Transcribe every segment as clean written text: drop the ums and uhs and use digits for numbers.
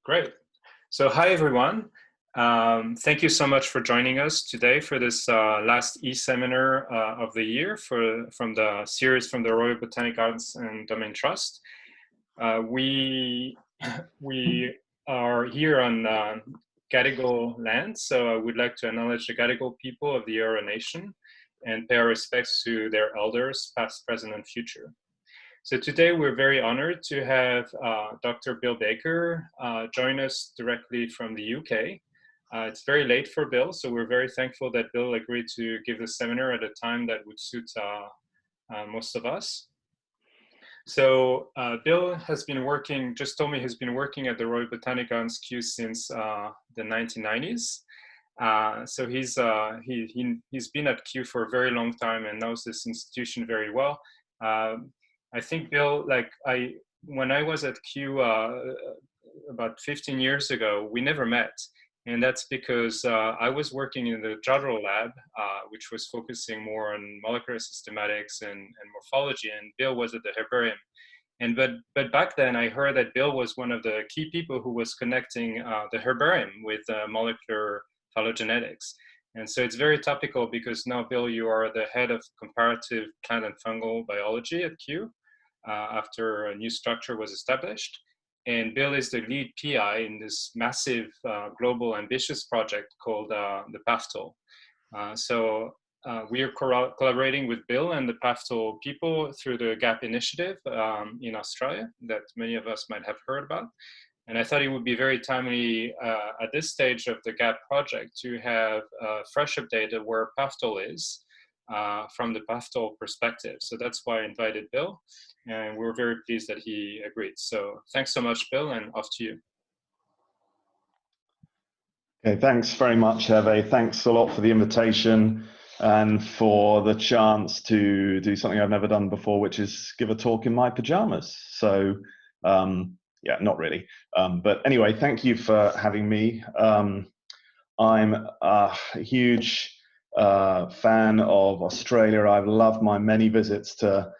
Great. So hi, everyone. Thank you so much for joining us today for this last e-seminar of the year from the series from the Royal Botanic Gardens and Domain Trust. We are here on Gadigal land, so I would like to acknowledge the Gadigal people of the Eora Nation and pay our respects to their elders, past, present, and future. So today we're very honored to have Dr. Bill Baker join us directly from the UK. It's very late for Bill, so we're very thankful that Bill agreed to give the seminar at a time that would suit most of us. So Bill has been working, just told me he's been working at the Royal Botanic Gardens Kew since the 1990s. So he's been at Kew for a very long time and knows this institution very well. I think Bill, when I was at Kew about 15 years ago, we never met. And that's because I was working in the Jodrell lab, which was focusing more on molecular systematics and morphology, and Bill was at the Herbarium. And but back then I heard that Bill was one of the key people who was connecting the Herbarium with molecular phylogenetics. And so it's very topical because now, Bill, you are the head of comparative plant and fungal biology at Kew after a new structure was established. And Bill is the lead PI in this massive global ambitious project called the PAFTOL. We are collaborating with Bill and the PAFTOL people through the GAP initiative in Australia that many of us might have heard about. And I thought it would be very timely at this stage of the GAP project to have a fresh update of where PAFTOL is from the PAFTOL perspective. So that's why I invited Bill, and we're very pleased that he agreed. So thanks so much, Bill, and off to you. Okay, thanks very much, Hervé. Thanks a lot for the invitation and for the chance to do something I've never done before, which is give a talk in my pajamas. So yeah, not really. But anyway, thank you for having me. I'm a huge fan of Australia. I've loved my many visits to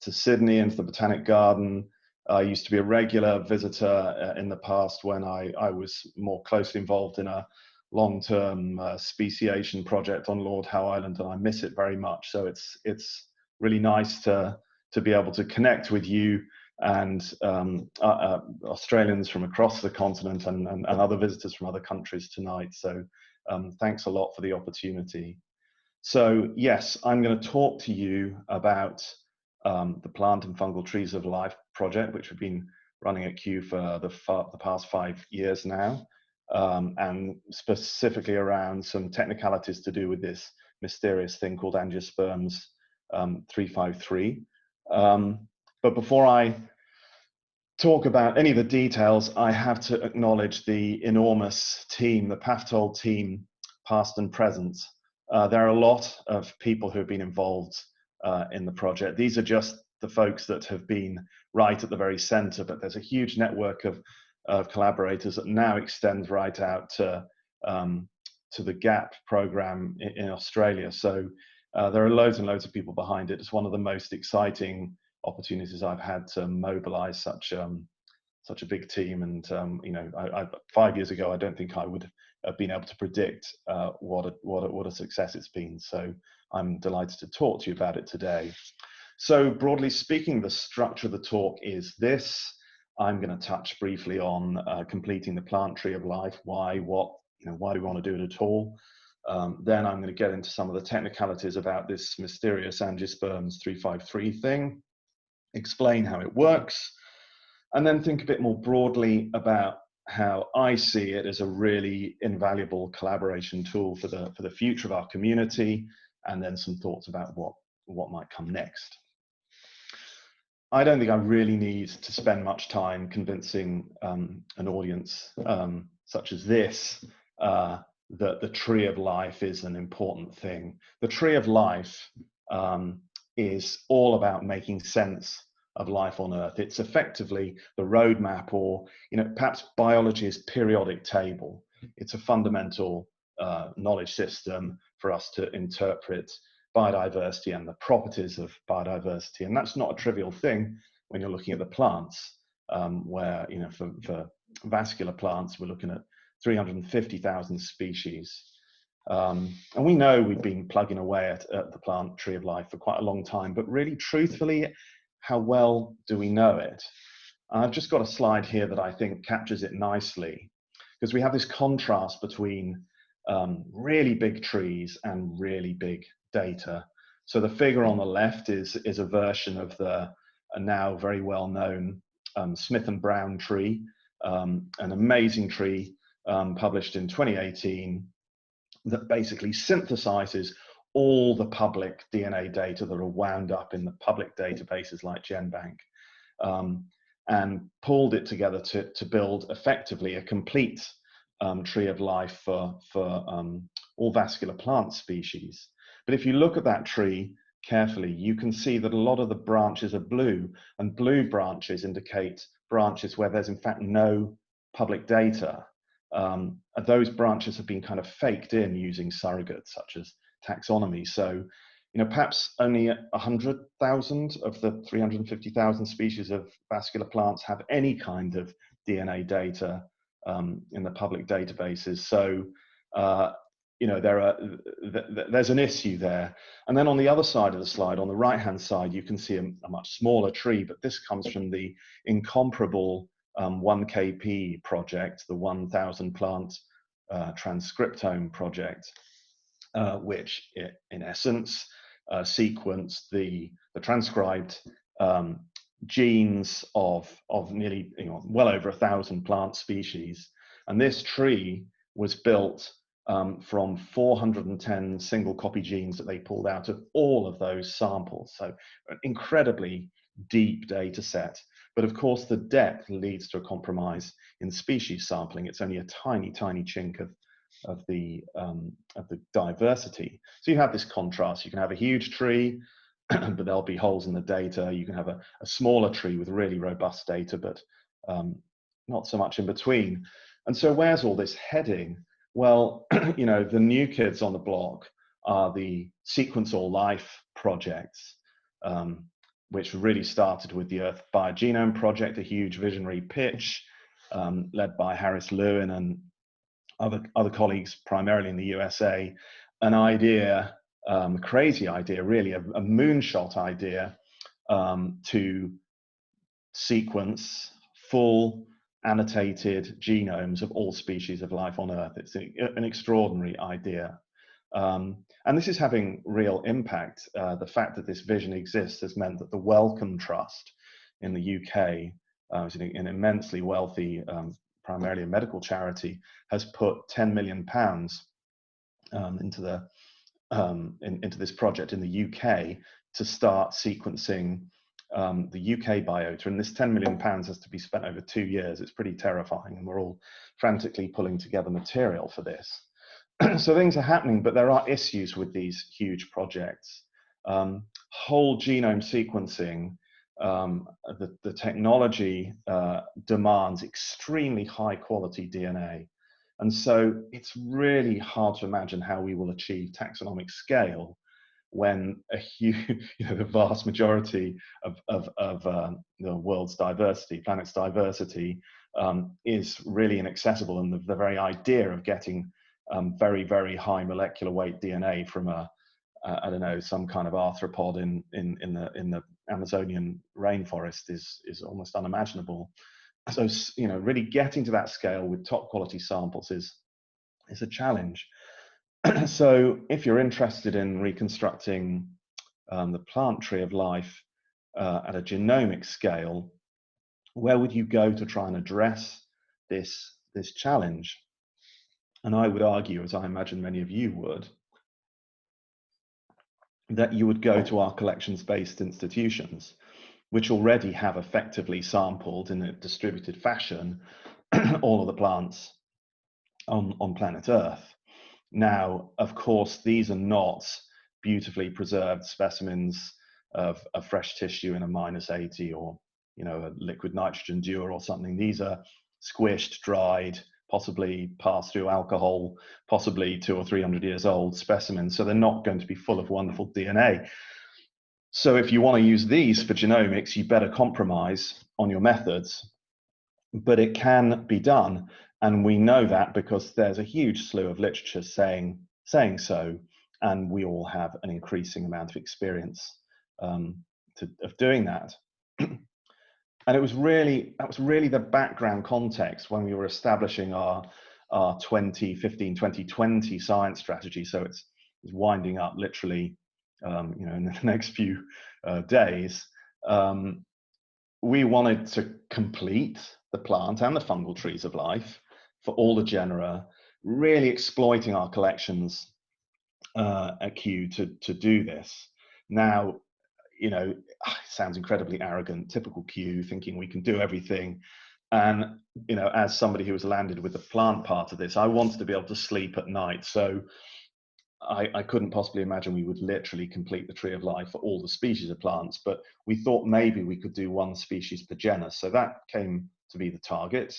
Sydney and to the Botanic Garden. I used to be a regular visitor in the past when I was more closely involved in a long-term speciation project on Lord Howe Island, and I miss it very much. So it's really nice to be able to connect with you and Australians from across the continent and other visitors from other countries tonight. So thanks a lot for the opportunity. So yes, I'm going to talk to you about the Plant and Fungal Trees of Life project, which we've been running at Kew for the past 5 years now, and specifically around some technicalities to do with this mysterious thing called Angiosperms 353. But before I talk about any of the details, I have to acknowledge the enormous team, the PAFTOL team, past and present. There are a lot of people who have been involved in the project. These are just the folks that have been right at the very center, but there's a huge network of collaborators that now extends right out to the GAP program in Australia. So there are loads and loads of people behind it. It's one of the most exciting opportunities I've had to mobilize such a big team. And you know, 5 years ago, I don't think I would have been able to predict what a success it's been. So I'm delighted to talk to you about it today. So broadly speaking, the structure of the talk is this. I'm going to touch briefly on completing the plant tree of life. Why do we want to do it at all? Then I'm going to get into some of the technicalities about this mysterious Angiosperms 353 thing, explain how it works, and then think a bit more broadly about how I see it as a really invaluable collaboration tool for the future of our community, and then some thoughts about what might come next. I don't think I really need to spend much time convincing an audience such as this that the tree of life is an important thing. The tree of life is all about making sense of life on Earth. It's effectively the roadmap, or perhaps biology's periodic table. It's a fundamental knowledge system for us to interpret biodiversity and the properties of biodiversity. And that's not a trivial thing when you're looking at the plants. where, for vascular plants, we're looking at 350,000 species. And we know we've been plugging away at the plant tree of life for quite a long time, but really, truthfully, how well do we know it? I've just got a slide here that I think captures it nicely, because we have this contrast between really big trees and really big data. So the figure on the left is a version of a now very well-known Smith and Brown tree, an amazing tree published in 2018 that basically synthesizes all the public DNA data that are wound up in the public databases like GenBank, and pulled it together to build effectively a complete tree of life for all vascular plant species. But if you look at that tree carefully, you can see that a lot of the branches are blue, and blue branches indicate branches where there's in fact no public data. Those branches have been kind of faked in using surrogates such as taxonomy. So, perhaps only 100,000 of the 350,000 species of vascular plants have any kind of DNA data in the public databases. So, there's an issue there. And then on the other side of the slide, on the right-hand side, you can see a much smaller tree, but this comes from the incomparable 1KP project, the 1,000 plant transcriptome project, which in essence sequenced the transcribed genes of nearly well over 1,000 plant species. And this tree was built from 410 single copy genes that they pulled out of all of those samples. So an incredibly deep data set. But of course, the depth leads to a compromise in species sampling. It's only a tiny, tiny chink of the diversity. So you have this contrast. You can have a huge tree, but there'll be holes in the data. You can have a smaller tree with really robust data, but not so much in between. And so where's all this heading? Well, the new kids on the block are the Sequence All Life projects, which really started with the Earth Biogenome Project, a huge visionary pitch led by Harris Lewin and other colleagues, primarily in the USA. An idea, crazy idea, really, a moonshot idea to sequence full annotated genomes of all species of life on Earth. It's an extraordinary idea. And this is having real impact. The fact that this vision exists has meant that the Wellcome Trust in the UK, an immensely wealthy, primarily a medical charity, has put £10 million into this project in the UK to start sequencing the UK biota. And this £10 million has to be spent over 2 years. It's pretty terrifying, and we're all frantically pulling together material for this. So things are happening, but there are issues with these huge projects. Whole genome sequencing, the technology demands extremely high quality DNA. And so it's really hard to imagine how we will achieve taxonomic scale when the vast majority of the world's diversity, planet's diversity, is really inaccessible. And the very idea of getting very, very high molecular weight DNA from I don't know, some kind of arthropod in the Amazonian rainforest is almost unimaginable. So, really getting to that scale with top quality samples is a challenge. So if you're interested in reconstructing the plant tree of life at a genomic scale, where would you go to try and address this challenge? And I would argue, as I imagine many of you would, that you would go to our collections-based institutions, which already have effectively sampled in a distributed fashion all of the plants on planet Earth. Now, of course, these are not beautifully preserved specimens of fresh tissue in a -80 or a liquid nitrogen dewar or something. These are squished, dried, possibly passed through alcohol, possibly 200 or 300 years old specimens. So they're not going to be full of wonderful DNA. So if you want to use these for genomics, you better compromise on your methods. but it can be done. And we know that because there's a huge slew of literature saying so, and we all have an increasing amount of experience of doing that. And that was really the background context when we were establishing our 2020 science strategy. So it's winding up literally, in the next few days. We wanted to complete the plant and the fungal trees of life for all the genera, really exploiting our collections at Kew to do this. Now, it sounds incredibly arrogant, typical Kew, thinking we can do everything. And, as somebody who was landed with the plant part of this, I wanted to be able to sleep at night. So I couldn't possibly imagine we would literally complete the tree of life for all the species of plants, but we thought maybe we could do one species per genus. So that came to be the target.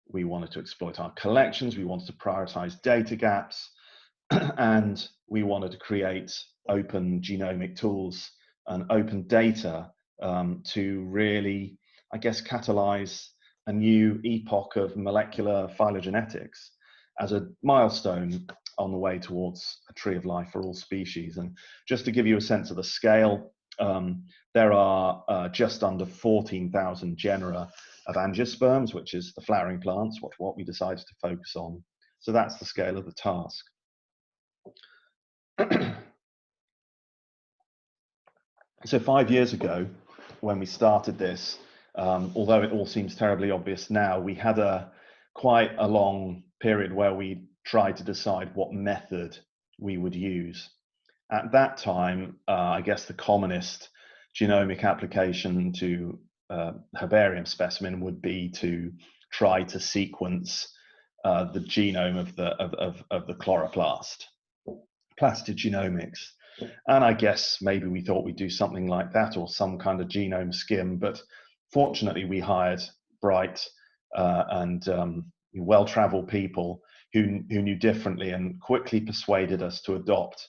We wanted to exploit our collections. We wanted to prioritize data gaps. And we wanted to create open genomic tools and open data to really, I guess, catalyze a new epoch of molecular phylogenetics as a milestone on the way towards a tree of life for all species. And just to give you a sense of the scale, there are just under 14,000 genera of angiosperms, which is the flowering plants, what we decided to focus on. So that's the scale of the task. So 5 years ago, when we started this, although it all seems terribly obvious now, we had quite a long period where we tried to decide what method we would use. At that time, I guess the commonest genomic application to herbarium specimen would be to try to sequence the genome of the chloroplast, plastigenomics. And I guess maybe we thought we'd do something like that or some kind of genome skim, but fortunately we hired bright and well-traveled people who knew differently and quickly persuaded us to adopt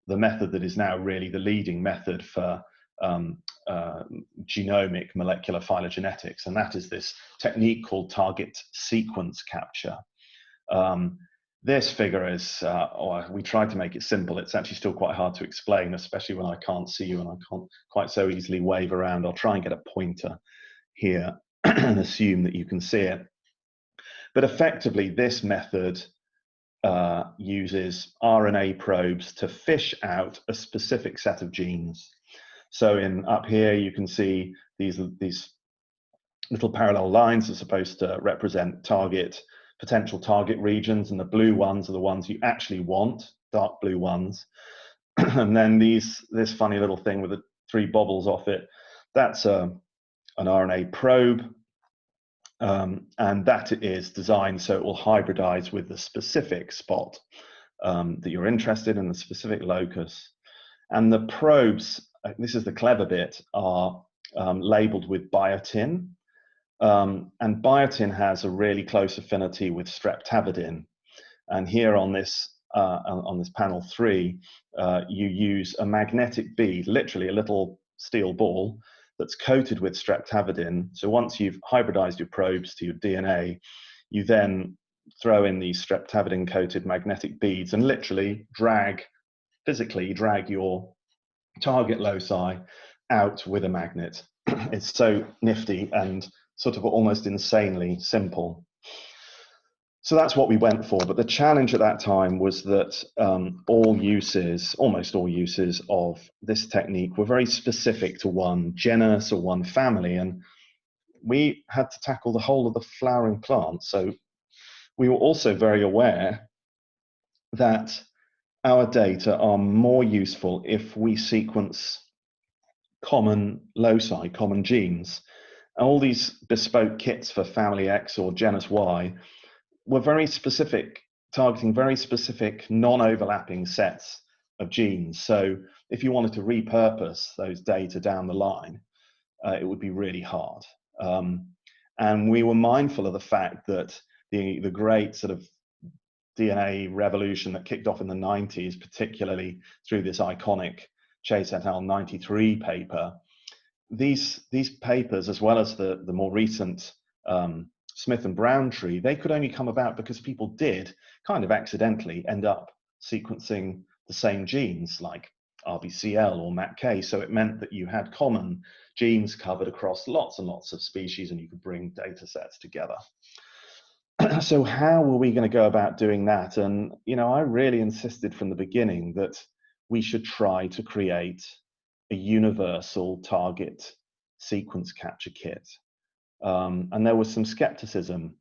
the method that is now really the leading method for genomic molecular phylogenetics, and that is this technique called target sequence capture. This figure is, we tried to make it simple. It's actually still quite hard to explain, especially when I can't see you and I can't quite so easily wave around. I'll try and get a pointer here and assume that you can see it. But effectively, this method uses RNA probes to fish out a specific set of genes. So up here, you can see these little parallel lines are supposed to represent potential target regions, and the blue ones are the ones you actually want, dark blue ones. And then this funny little thing with the 3 bobbles off it, that's an RNA probe, and that is designed so it will hybridize with the specific spot that you're interested in, the specific locus. And the probes, this is the clever bit, are labeled with biotin. And biotin has a really close affinity with streptavidin. And here on this panel 3, you use a magnetic bead, literally a little steel ball that's coated with streptavidin. So once you've hybridized your probes to your DNA, you then throw in these streptavidin coated magnetic beads and literally physically drag your target loci out with a magnet. It's so nifty and sort of almost insanely simple. So that's what we went for. But the challenge at that time was that almost all uses of this technique were very specific to one genus or one family. And we had to tackle the whole of the flowering plant. So we were also very aware that our data are more useful if we sequence common loci, common genes. All these bespoke kits for family X or genus Y were very specific, targeting very specific non-overlapping sets of genes. So if you wanted to repurpose those data down the line, it would be really hard. And we were mindful of the fact that the great sort of DNA revolution that kicked off in the 90s, particularly through this iconic Chase et al. 93 paper, these papers, as well as the more recent Smith and Brown tree, they could only come about because people did kind of accidentally end up sequencing the same genes, like RBCL or MAPK. So it meant that you had common genes covered across lots and lots of species, and you could bring data sets together. So how were we going to go about doing that? And, you know, I really insisted from the beginning that we should try to create a universal target sequence capture kit. And there was some skepticism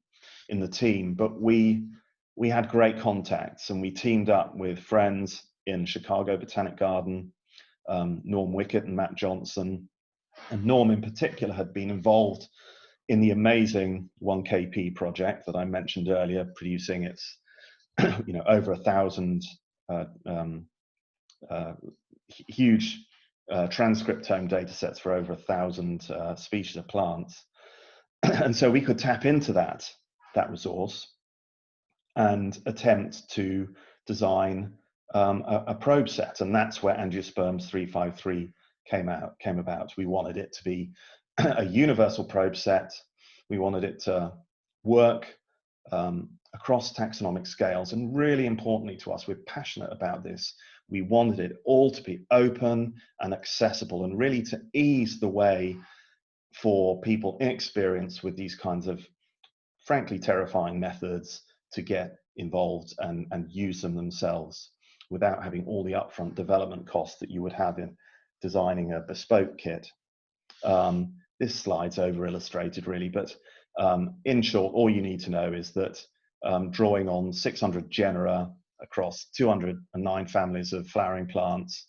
in the team, but we had great contacts, and we teamed up with friends in Chicago Botanic Garden, Norm Wickett and Matt Johnson. And Norm in particular had been involved in the amazing 1KP project that I mentioned earlier, producing its you know, over 1,000 huge transcriptome data sets for over 1,000 species of plants. And so we could tap into that resource and attempt to design a probe set. And that's where Angiosperms 353 came about. We wanted it to be a universal probe set. We wanted it to work across taxonomic scales. And really importantly to us, we're passionate about this. We wanted it all to be open and accessible, and really to ease the way for people inexperienced with these kinds of frankly terrifying methods to get involved and use them themselves without having all the upfront development costs that you would have in designing a bespoke kit. This slide's over illustrated really, but in short, all you need to know is that drawing on 600 genera across 209 families of flowering plants,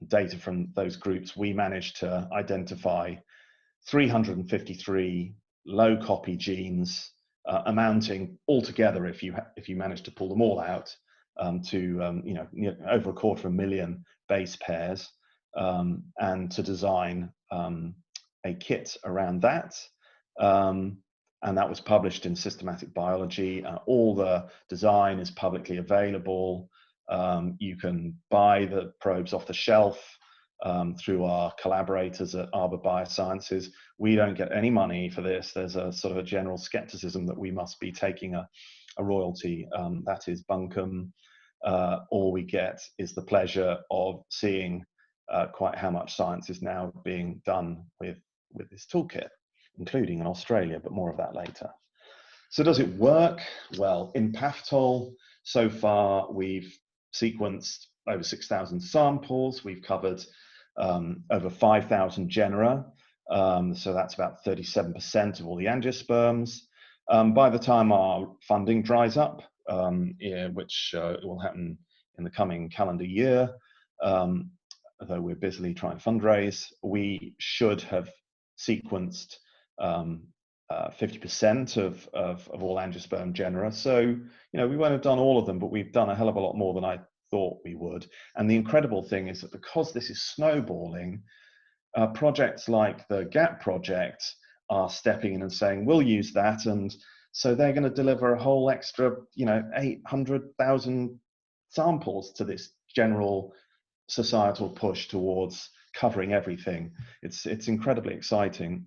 data from those groups, we managed to identify 353 low copy genes, amounting altogether, if you manage to pull them all out, to you know, over 250,000 base pairs, and to design a kit around that. And that was published in Systematic Biology. All the design is publicly available. You can buy the probes off the shelf through our collaborators at Arbor Biosciences. We don't get any money for this. There's a sort of a general skepticism that we must be taking a royalty. That is bunkum. All we get is the pleasure of seeing quite how much science is now being done with this toolkit, including in Australia, but more of that later. So does it work? Well, in Paftol, so far we've sequenced over 6,000 samples. We've covered over 5,000 genera. So that's about 37% of all the angiosperms. By the time our funding dries up, which will happen in the coming calendar year, although we're busily trying to fundraise, we should have sequenced 50% of all angiosperm genera. So, you know, we won't have done all of them, but we've done a hell of a lot more than I thought we would. And the incredible thing is that because this is snowballing, projects like the GAP project are stepping in and saying, we'll use that. And so they're going to deliver a whole extra, you know, 800,000 samples to this general societal push towards covering everything. It's incredibly exciting.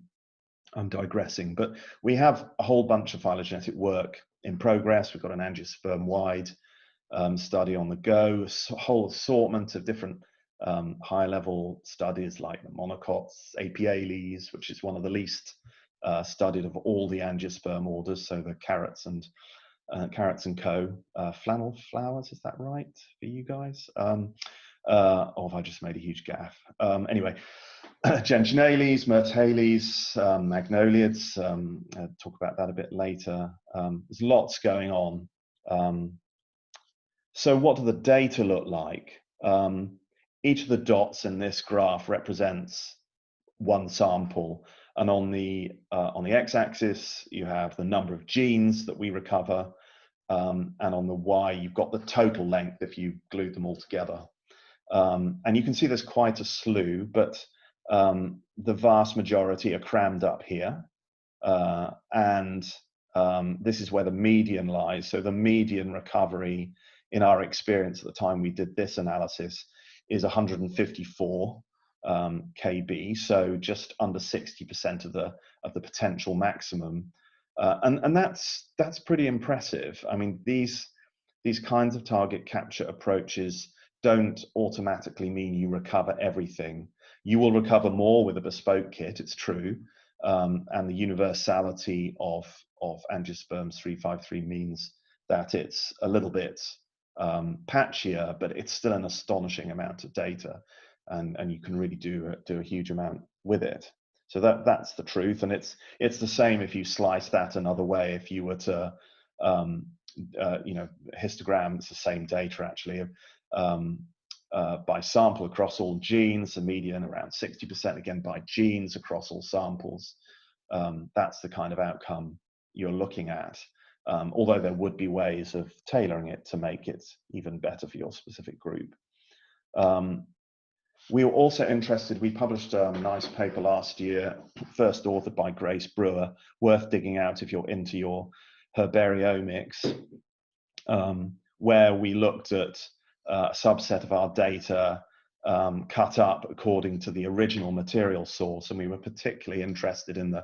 I'm digressing, but we have a whole bunch of phylogenetic work in progress. We've got an angiosperm-wide study on the go, a whole assortment of different high-level studies like the monocots, apiales, which is one of the least studied of all the angiosperm orders, so the carrots and co. Flannel flowers, is that right for you guys? Or have I just made a huge gaffe? Anyway, Gentianales, Myrtales, Magnoliids, talk about that a bit later. There's lots going on. So what do the data look like? Each of the dots in this graph represents one sample, and on the x-axis you have the number of genes that we recover, and on the y you've got the total length if you glued them all together. And you can see there's quite a slew, but the vast majority are crammed up here, and this is where the median lies. So the median recovery in our experience at the time we did this analysis is 154 kb, so just under 60% of the potential maximum, and that's pretty impressive. I mean, these kinds of target capture approaches don't automatically mean you recover everything. You will recover more with a bespoke kit, it's true, and the universality of angiosperms 353 means that it's a little bit patchier, but it's still an astonishing amount of data, and you can really do a huge amount with it. So that's the truth, and it's the same if you slice that another way. If you were to histogram, it's the same data actually, by sample across all genes, the median around 60%, again by genes across all samples. That's the kind of outcome you're looking at, although there would be ways of tailoring it to make it even better for your specific group. We were also interested, we published a nice paper last year, first authored by Grace Brewer, worth digging out if you're into your herbariomics, where we looked at a subset of our data cut up according to the original material source, and we were particularly interested in the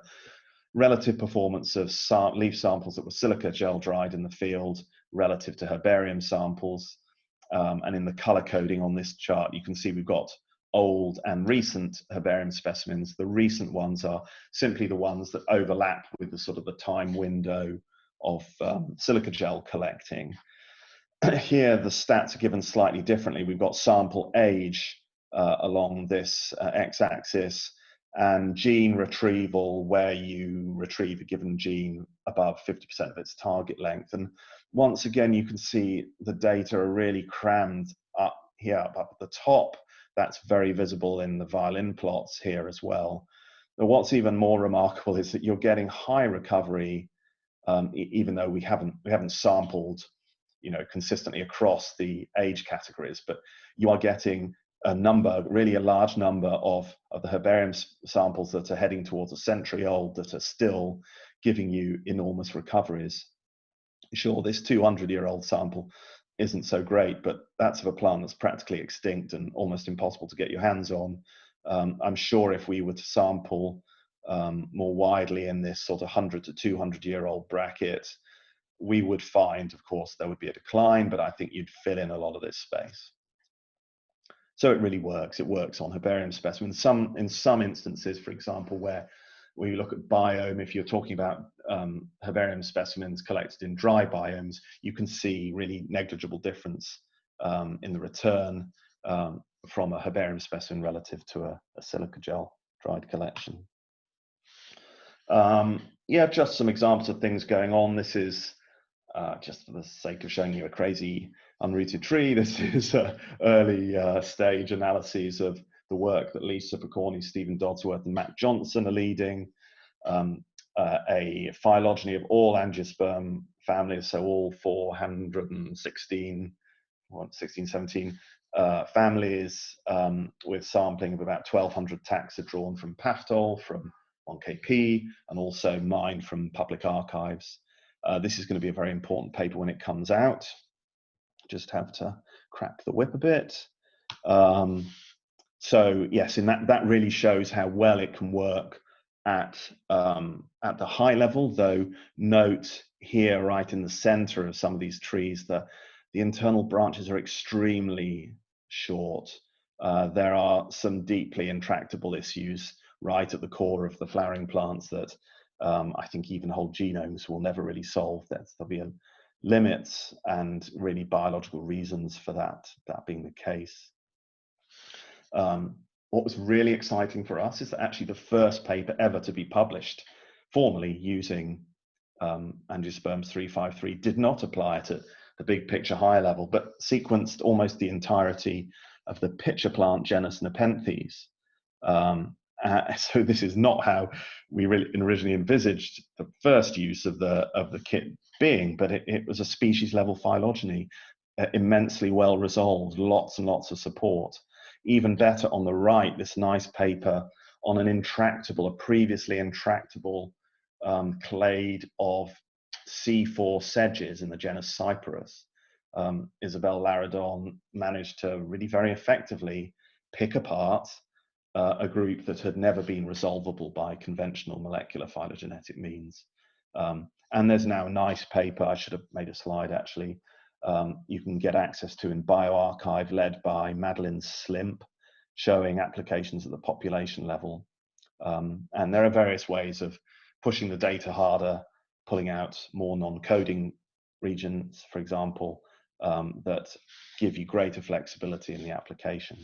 relative performance of leaf samples that were silica gel dried in the field relative to herbarium samples. And in the color coding on this chart, you can see we've got old and recent herbarium specimens. The recent ones are simply the ones that overlap with the sort of the time window of silica gel collecting. Here, the stats are given slightly differently. We've got sample age along this x-axis, and gene retrieval, where you retrieve a given gene above 50% of its target length. And once again, you can see the data are really crammed up here, up at the top. That's very visible in the violin plots here as well. But what's even more remarkable is that you're getting high recovery, even though we haven't sampled, consistently across the age categories, but you are getting a number, really a large number of the herbarium samples that are heading towards a century old that are still giving you enormous recoveries. Sure, this 200-year-old sample isn't so great, but that's of a plant that's practically extinct and almost impossible to get your hands on. I'm sure if we were to sample more widely in this sort of 100 to 200-year-old bracket, we would find, of course, there would be a decline, but I think you'd fill in a lot of this space. So it really works. It works on herbarium specimens. In some instances, for example, where you look at biome, if you're talking about herbarium specimens collected in dry biomes, you can see really negligible difference in the return from a herbarium specimen relative to a silica gel dried collection. Yeah, just some examples of things going on. This is just for the sake of showing you a crazy unrooted tree. This is early stage analyses of the work that Lisa Picorni, Stephen Dodsworth, and Matt Johnson are leading. A phylogeny of all angiosperm families, so all 416, 17 families, with sampling of about 1,200 taxa drawn from PAFTOL, from 1KP, and also mined from public archives. This is going to be a very important paper when it comes out. Just have to crack the whip a bit. So yes, in that really shows how well it can work at the high level, though note here right in the center of some of these trees, the internal branches are extremely short. There are some deeply intractable issues right at the core of the flowering plants that I think even whole genomes will never really solve. There'll be limits and really biological reasons for that being the case. What was really exciting for us is that actually the first paper ever to be published formally using angiosperms 353 did not apply it at the big picture high level, but sequenced almost the entirety of the pitcher plant genus Nepenthes. So this is not how we originally envisaged the first use of the kit being, but it was a species level phylogeny, immensely well resolved, lots and lots of support. Even better, on the right, this nice paper on an intractable, a previously intractable clade of C4 sedges in the genus Cyperus. Isabelle Laradon managed to really very effectively pick apart a group that had never been resolvable by conventional molecular phylogenetic means. And there's now a nice paper, I should have made a slide actually, you can get access to in bioRxiv, led by Madeline Slimp, showing applications at the population level. And there are various ways of pushing the data harder, pulling out more non-coding regions, for example, that give you greater flexibility in the application.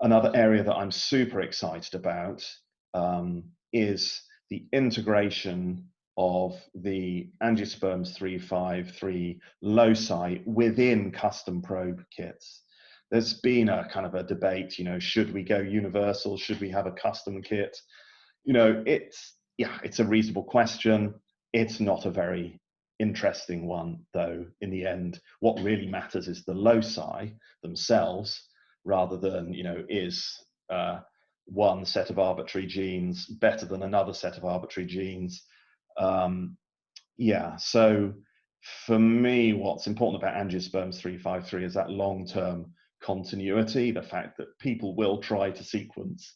Another area that I'm super excited about is the integration of the angiosperms 353 loci within custom probe kits. There's been a kind of a debate, you know, should we go universal? Should we have a custom kit? You know, it's a reasonable question. It's not a very interesting one, though. In the end, what really matters is the loci themselves, rather than, you know, is one set of arbitrary genes better than another set of arbitrary genes. So for me, what's important about angiosperms 353 is that long-term continuity, the fact that people will try to sequence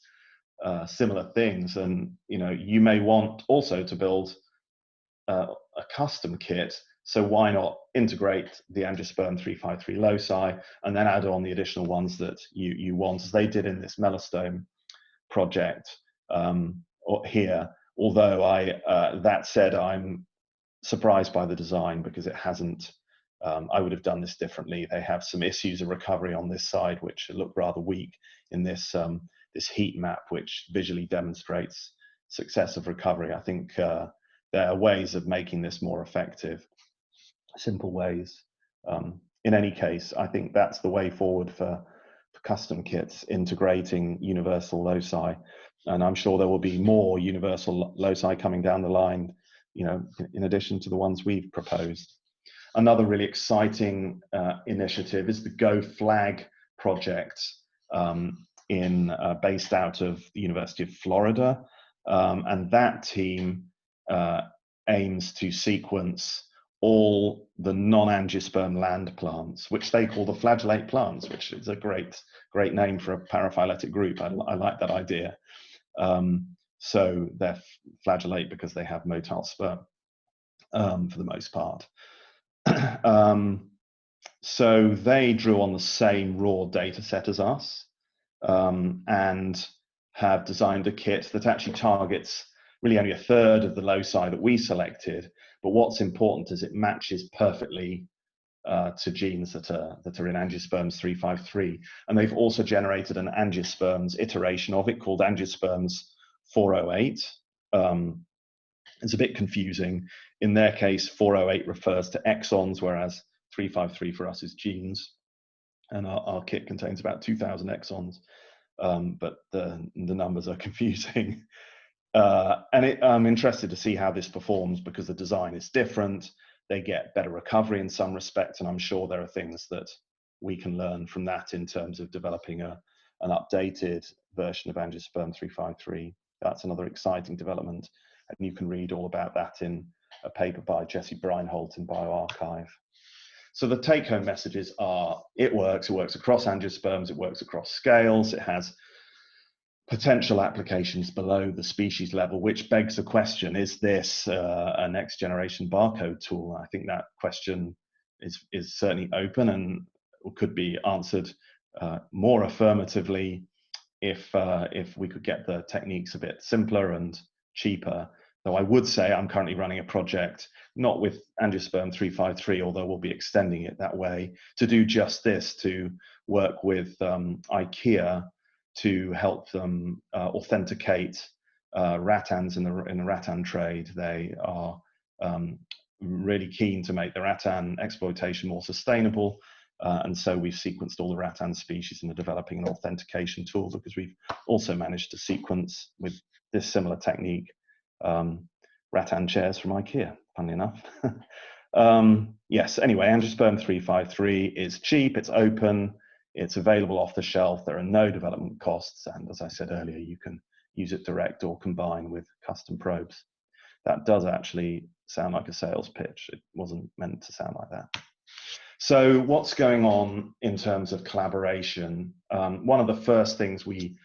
similar things, and you know, you may want also to build a custom kit, so why not integrate the angiosperm 353 loci and then add on the additional ones that you want, as they did in this melastome project here. Although that said, I'm surprised by the design, because it hasn't, I would have done this differently. They have some issues of recovery on this side which look rather weak in this this heat map, which visually demonstrates success of recovery. I think there are ways of making this more effective, simple ways. In any case, I think that's the way forward for custom kits, integrating universal loci, and I'm sure there will be more universal loci coming down the line, you know, in addition to the ones we've proposed. Another really exciting initiative is the Goflag project, based out of the University of Florida, and that team aims to sequence all the non-angiosperm land plants, which they call the flagellate plants, which is a great name for a paraphyletic group. I like that idea. So they're flagellate because they have motile sperm for the most part. So they drew on the same raw data set as us, and have designed a kit that actually targets really only a third of the loci that we selected. But what's important is it matches perfectly to genes that are in angiosperms 353. And they've also generated an angiosperms iteration of it called angiosperms 408. It's a bit confusing. In their case, 408 refers to exons, whereas 353 for us is genes. And our kit contains about 2,000 exons, but the numbers are confusing. I'm interested to see how this performs, because the design is different. They get better recovery in some respects, and I'm sure there are things that we can learn from that in terms of developing an updated version of angiosperm 353. That's another exciting development, and you can read all about that in a paper by Jesse Breinholt in bioRxiv. So the take-home messages are: it works across angiosperms, it works across scales, it has potential applications below the species level, which begs the question, is this a next generation barcode tool? I think that question is certainly open and could be answered more affirmatively if we could get the techniques a bit simpler and cheaper. Though I would say I'm currently running a project, not with angiosperm 353, although we'll be extending it that way, to do just this, to work with IKEA to help them authenticate rattans in the rattan trade. They are really keen to make the rattan exploitation more sustainable, and so we've sequenced all the rattan species and are developing an authentication tool, because we've also managed to sequence with this similar technique rattan chairs from IKEA, funnily enough. Yes, anyway, angiosperm 353 is cheap, it's open, it's available off the shelf, there are no development costs, and as I said earlier, you can use it direct or combine with custom probes. That does actually sound like a sales pitch. It wasn't meant to sound like that. So what's going on in terms of collaboration? One of the first things we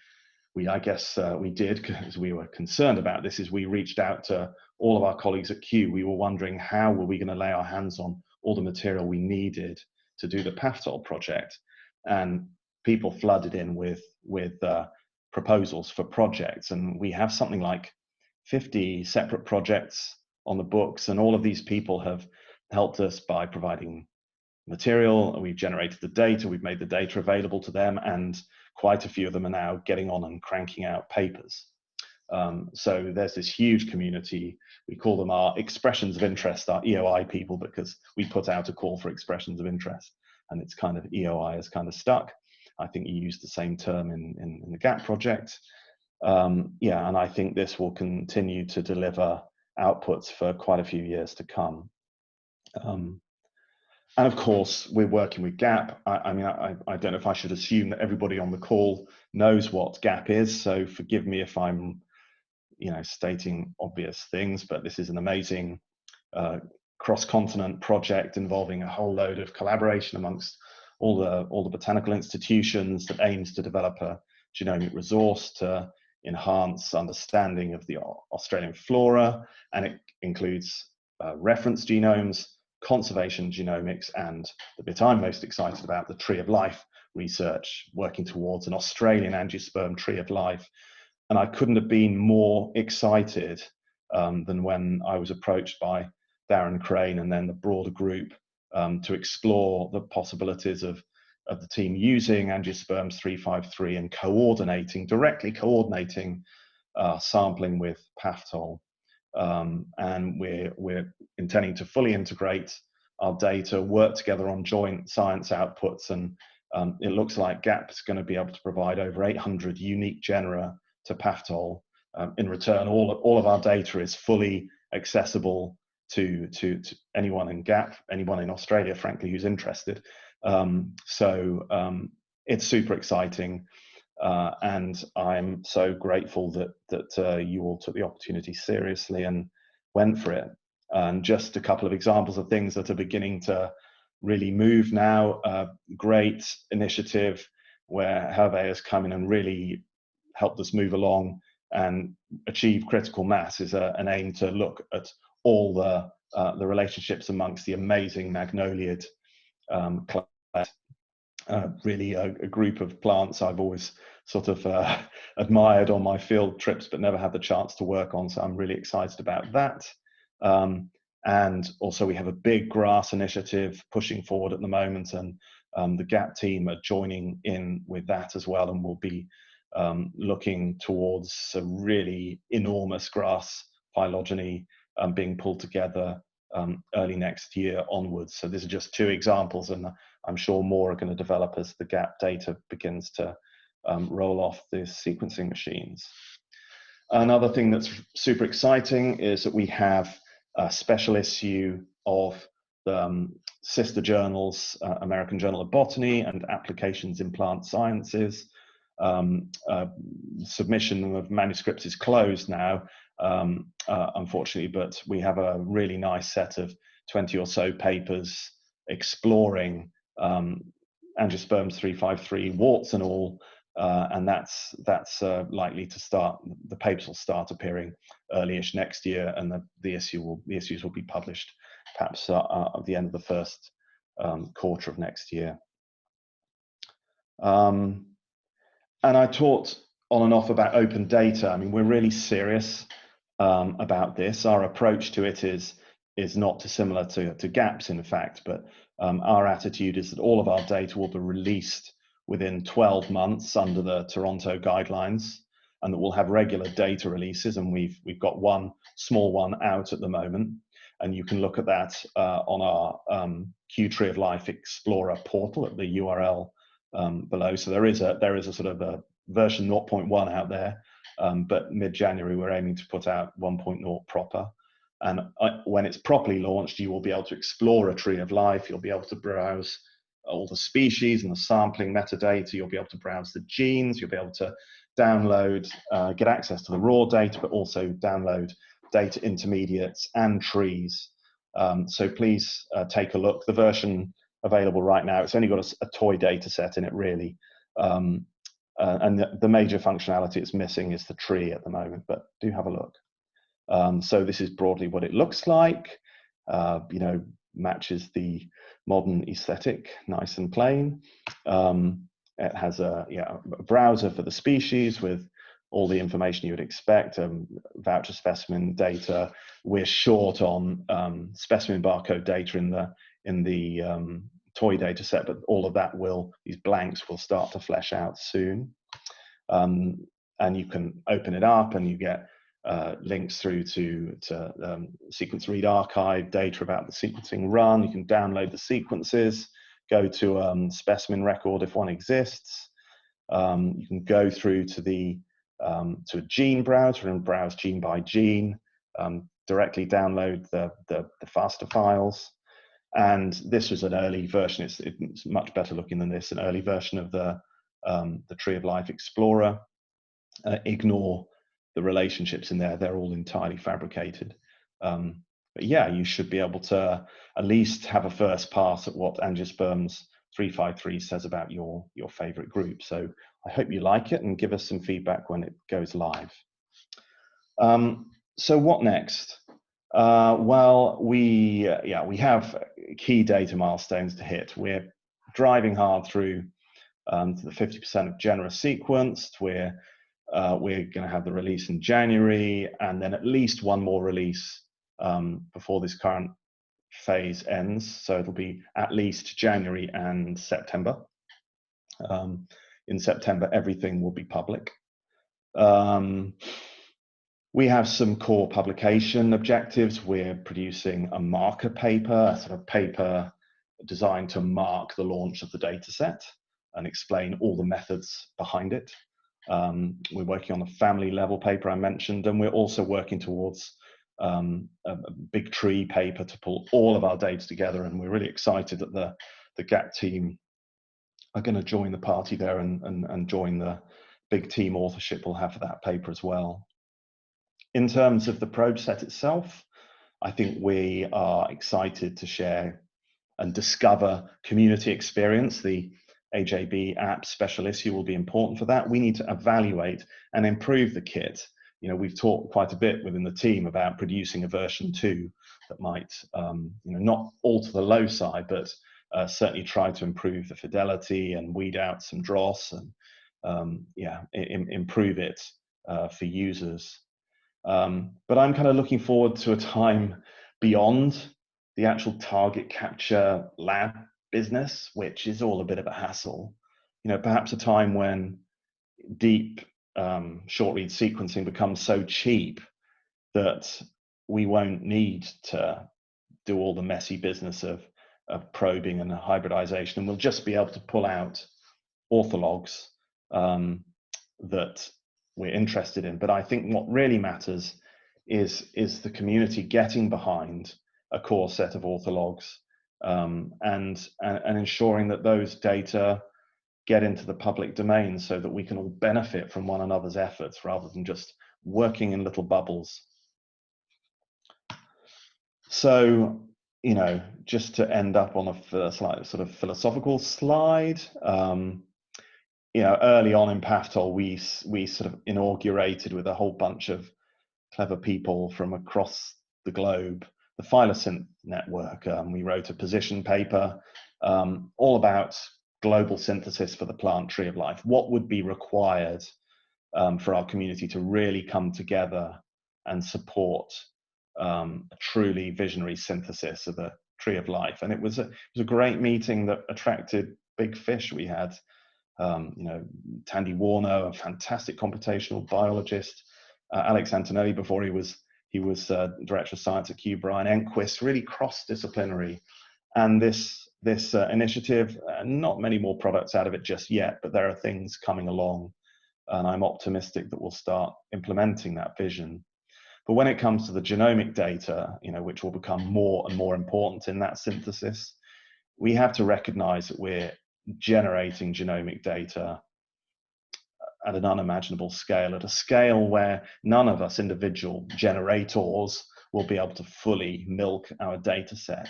I guess we did, because we were concerned about this, is we reached out to all of our colleagues at Kew. We were wondering how were we going to lay our hands on all the material we needed to do the PAFTOL project, and people flooded in with proposals for projects, and we have something like 50 separate projects on the books, and all of these people have helped us by providing material. We've generated the data, we've made the data available to them, and quite a few of them are now getting on and cranking out papers. So there's this huge community. We call them our expressions of interest, our EOI people, because we put out a call for expressions of interest, and it's kind of EOI is kind of stuck. I think you used the same term in the GAP project. Yeah, and I think this will continue to deliver outputs for quite a few years to come. And of course, we're working with GAP. I mean, I don't know if I should assume that everybody on the call knows what GAP is, so forgive me if I'm, stating obvious things, but this is an amazing cross-continent project involving a whole load of collaboration amongst all the botanical institutions that aims to develop a genomic resource to enhance understanding of the Australian flora, and it includes reference genomes, conservation genomics, and the bit I'm most excited about, the Tree of Life research, working towards an Australian angiosperm Tree of Life. And I couldn't have been more excited than when I was approached by Darren Crane and then the broader group to explore the possibilities of the team using angiosperms 353 and directly coordinating sampling with PAFTOL. And we're intending to fully integrate our data, work together on joint science outputs, and it looks like GAP is going to be able to provide over 800 unique genera to PAFTOL. In return, all of our data is fully accessible to anyone in GAP, anyone in Australia, frankly, who's interested. So it's super exciting. And I'm so grateful that you all took the opportunity seriously and went for it. And just a couple of examples of things that are beginning to really move now. Great initiative where Hervé has come in and really helped us move along and achieve critical mass is an aim to look at all the relationships amongst the amazing magnoliid class. Really a group of plants I've always sort of admired on my field trips, but never had the chance to work on. So I'm really excited about that. And also we have a big grass initiative pushing forward at the moment, and the GAP team are joining in with that as well, and we'll be looking towards a really enormous grass phylogeny being pulled together early next year onwards. So these are just two examples, and I'm sure more are going to develop as the GAP data begins to roll off the sequencing machines. Another thing that's super exciting is that we have a special issue of the sister journals, American Journal of Botany and Applications in Plant Sciences. Submission of manuscripts is closed now, unfortunately, but we have a really nice set of 20 or so papers exploring angiosperms 353, warts and all, and that's likely to start. The papers will start appearing early-ish next year, and the issues will be published perhaps at the end of the first quarter of next year. And I talked on and off about open data. I mean, we're really serious about this. Our approach to it is not dissimilar to GAPS, in fact, but our attitude is that all of our data will be released within 12 months under the Toronto guidelines, and that we'll have regular data releases, and we've got one small one out at the moment, and you can look at that on our Kew Tree of Life Explorer portal at the URL below. So there is a sort of a version 0.1 out there, but mid-January we're aiming to put out 1.0 proper. And when it's properly launched, you will be able to explore a Tree of Life. You'll be able to browse all the species and the sampling metadata. You'll be able to browse the genes. You'll be able to download, get access to the raw data, but also download data intermediates and trees. So please take a look. The version available right now, it's only got a toy data set in it, really. and the major functionality it's missing is the tree at the moment, but do have a look. So this is broadly what it looks like. You know, matches the modern aesthetic, nice and plain. It has a browser for the species with all the information you would expect, voucher specimen data. We're short on specimen barcode data in the toy data set, but all of that these blanks will start to flesh out soon. And you can open it up and you get links through to sequence read archive, data about the sequencing run. You can download the sequences, go to specimen record if one exists. You can go through to a gene browser and browse gene by gene, directly download the FASTA files. And this was an early version. It's much better looking than this, an early version of the Tree of Life Explorer. Ignore the relationships in there, they're all entirely fabricated. But yeah, you should be able to at least have a first pass at what Angiosperms 353 says about your favorite group. So I hope you like it and give us some feedback when it goes live. So what next? Well, we have key data milestones to hit. We're driving hard through to the 50% of generous sequenced. We're going to have the release in January, and then at least one more release before this current phase ends. So it'll be at least January and September. In September, everything will be public. We have some core publication objectives. We're producing a marker paper, a sort of paper designed to mark the launch of the data set and explain all the methods behind it. We're working on a family level paper I mentioned, and we're also working towards a big tree paper to pull all of our data together. And we're really excited that the GAC team are going to join the party there and join the big team authorship we'll have for that paper as well. In terms of the probe set itself, I think we are excited to share and discover community experience. The AJB app special issue will be important for that. We need to evaluate and improve the kit. You know, we've talked quite a bit within the team about producing a version 2 that might, not alter the loci, but certainly try to improve the fidelity and weed out some dross and improve it for users. But I'm kind of looking forward to a time beyond the actual target capture lab business, which is all a bit of a hassle. You know, perhaps a time when deep short read sequencing becomes so cheap that we won't need to do all the messy business of probing and hybridization, and we'll just be able to pull out orthologs that we're interested in. But I think what really matters is the community getting behind a core set of orthologs and ensuring that those data get into the public domain so that we can all benefit from one another's efforts rather than just working in little bubbles. So, you know, just to end up on a sort of philosophical slide, you know, early on in PAFTOL, we sort of inaugurated with a whole bunch of clever people from across the globe the Phylosynth network. We wrote a position paper all about global synthesis for the plant tree of life. What would be required for our community to really come together and support a truly visionary synthesis of the tree of life? And it was a great meeting that attracted big fish. We had Tandy Warner, a fantastic computational biologist, Alex Antonelli before he was director of science at Kew, Brian Enquist, really cross-disciplinary. And this initiative, not many more products out of it just yet, but there are things coming along, and I'm optimistic that we'll start implementing that vision. But when it comes to the genomic data, you know, which will become more and more important in that synthesis, we have to recognize that we're generating genomic data at an unimaginable scale, at a scale where none of us individual generators will be able to fully milk our data set.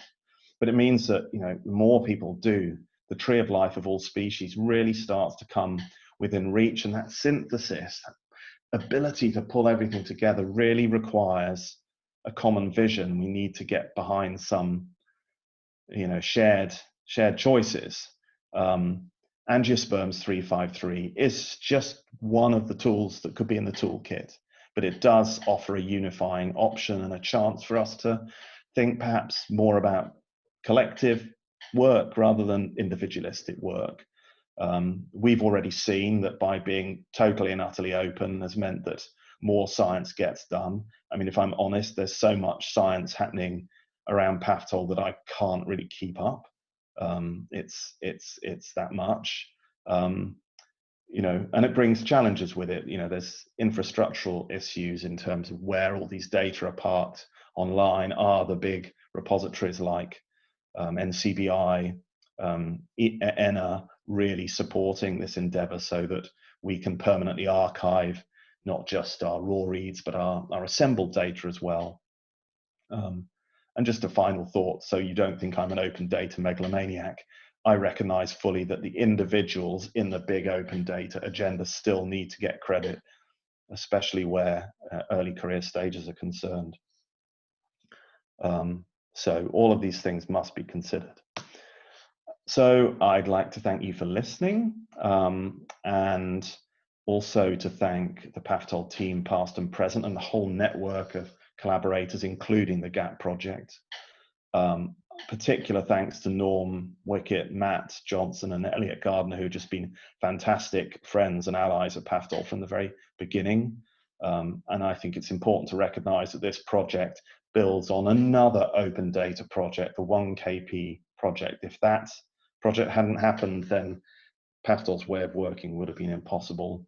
But it means that, you know, the more people do, the tree of life of all species really starts to come within reach, and that synthesis, that ability to pull everything together really requires a common vision. We need to get behind some, shared choices. Angiosperms 353 is just one of the tools that could be in the toolkit, but it does offer a unifying option and a chance for us to think perhaps more about collective work rather than individualistic work. We've already seen that by being totally and utterly open has meant that more science gets done. I mean, if I'm honest, there's so much science happening around PAFTOL that I can't really keep up. It's that much, and it brings challenges with it. There's infrastructural issues in terms of where all these data are parked online. Are the big repositories like NCBI, ENA really supporting this endeavor so that we can permanently archive not just our raw reads, but our assembled data as well. And just a final thought, so you don't think I'm an open data megalomaniac, I recognize fully that the individuals in the big open data agenda still need to get credit, especially where early career stages are concerned. So all of these things must be considered. So I'd like to thank you for listening, and also to thank the PAFTOL team, past and present, and the whole network of collaborators, including the GAP project. Particular thanks to Norm Wickett, Matt Johnson, and Elliot Gardner, who have just been fantastic friends and allies of PAFTOL from the very beginning. And I think it's important to recognize that this project builds on another open data project, the 1KP project. If that project hadn't happened, then PAFTOL's way of working would have been impossible.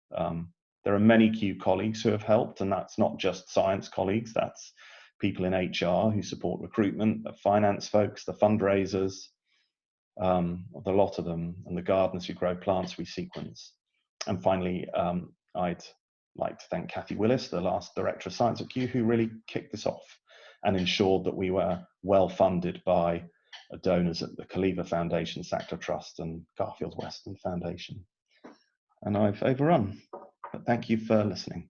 There are many Q colleagues who have helped, and that's not just science colleagues, that's people in HR who support recruitment, the finance folks, the fundraisers, the lot of them, and the gardeners who grow plants we sequence. And finally, I'd like to thank Kathy Willis, the last Director of Science at Q, who really kicked this off and ensured that we were well funded by donors at the Kaliva Foundation, Sackler Trust, and Garfield Weston Foundation. And I've overrun, but thank you for listening.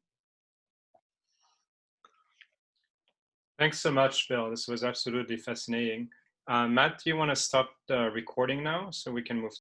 Thanks so much, Bill. This was absolutely fascinating. Matt, do you want to stop the recording now so we can move